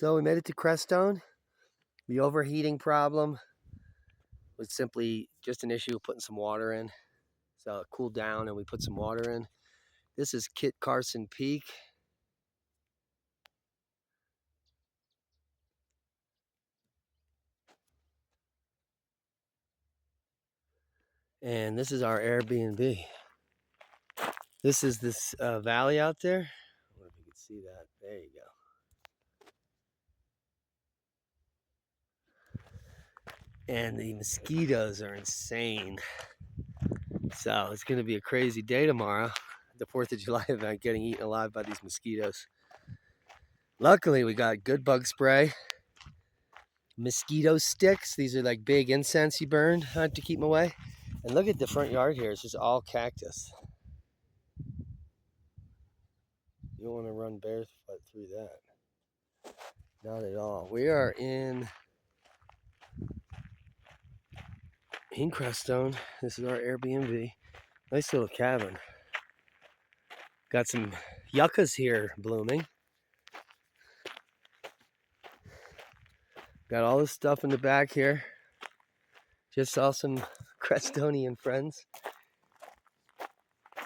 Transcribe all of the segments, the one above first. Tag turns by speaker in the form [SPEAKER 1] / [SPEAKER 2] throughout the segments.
[SPEAKER 1] So we made it to Crestone. The overheating problem was simply just an issue of putting some water in. So it cooled down and we put some water in. This is Kit Carson Peak. And this is our Airbnb. This is this valley out there. I wonder if you can see that. There you go. And the mosquitoes are insane. So it's going to be a crazy day tomorrow. The 4th of July event, getting eaten alive by these mosquitoes. Luckily, we got good bug spray. Mosquito sticks. These are like big incense you burn to keep them away. And look at the front yard here. It's just all cactus. You don't want to run barefoot through that. Not at all. We are in Crestone. This is our Airbnb. Nice little cabin. Got some yuccas here blooming. Got all this stuff in the back here. Just saw some Crestonian friends.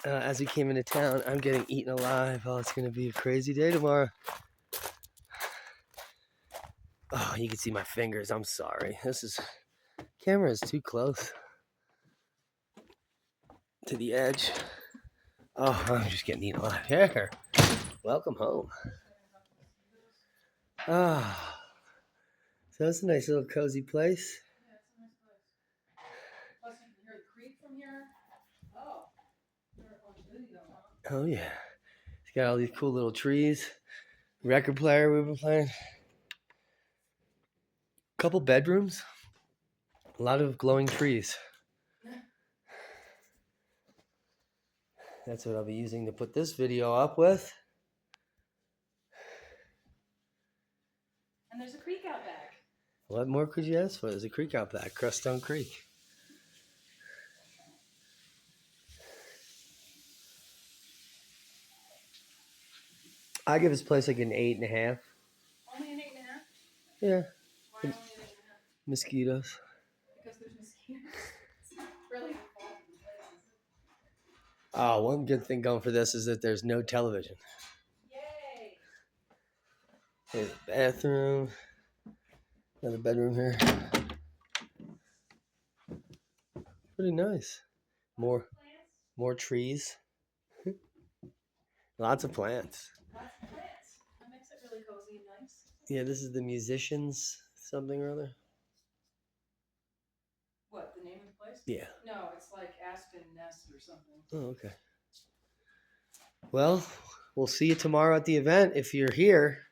[SPEAKER 1] As we came into town, I'm getting eaten alive. Oh, it's going to be a crazy day tomorrow. Oh, you can see my fingers. I'm sorry. Camera is too close to the edge. Oh, I'm just getting eaten alive. Here. Welcome home. Ah. So it's a nice little cozy place.
[SPEAKER 2] Yeah, it's a nice place. Plus you can hear the creek from here. Oh.
[SPEAKER 1] Oh yeah. It's got all these cool little trees. Record player we've been playing. Couple bedrooms. A lot of glowing trees. That's what I'll be using to put this video up with.
[SPEAKER 2] And there's a creek out back.
[SPEAKER 1] What more could you ask for? There's a creek out back, Crestone Creek. I give this place like an 8.5.
[SPEAKER 2] Only an 8.5?
[SPEAKER 1] Yeah.
[SPEAKER 2] Why only an 8.5?
[SPEAKER 1] Mosquitoes.
[SPEAKER 2] Because there's mosquitoes. It's not really the fault of the place.
[SPEAKER 1] Oh, one good thing going for this is that there's no television.
[SPEAKER 2] Yay!
[SPEAKER 1] There's a bathroom. Another bedroom here. Pretty nice. More trees. Lots of plants.
[SPEAKER 2] Lots of plants. That makes it really cozy and nice.
[SPEAKER 1] Yeah, this is the musicians something or other.
[SPEAKER 2] What, the name of the place?
[SPEAKER 1] Yeah.
[SPEAKER 2] No, it's like Aspen Nest or something.
[SPEAKER 1] Oh, okay. Well, we'll see you tomorrow at the event if you're here.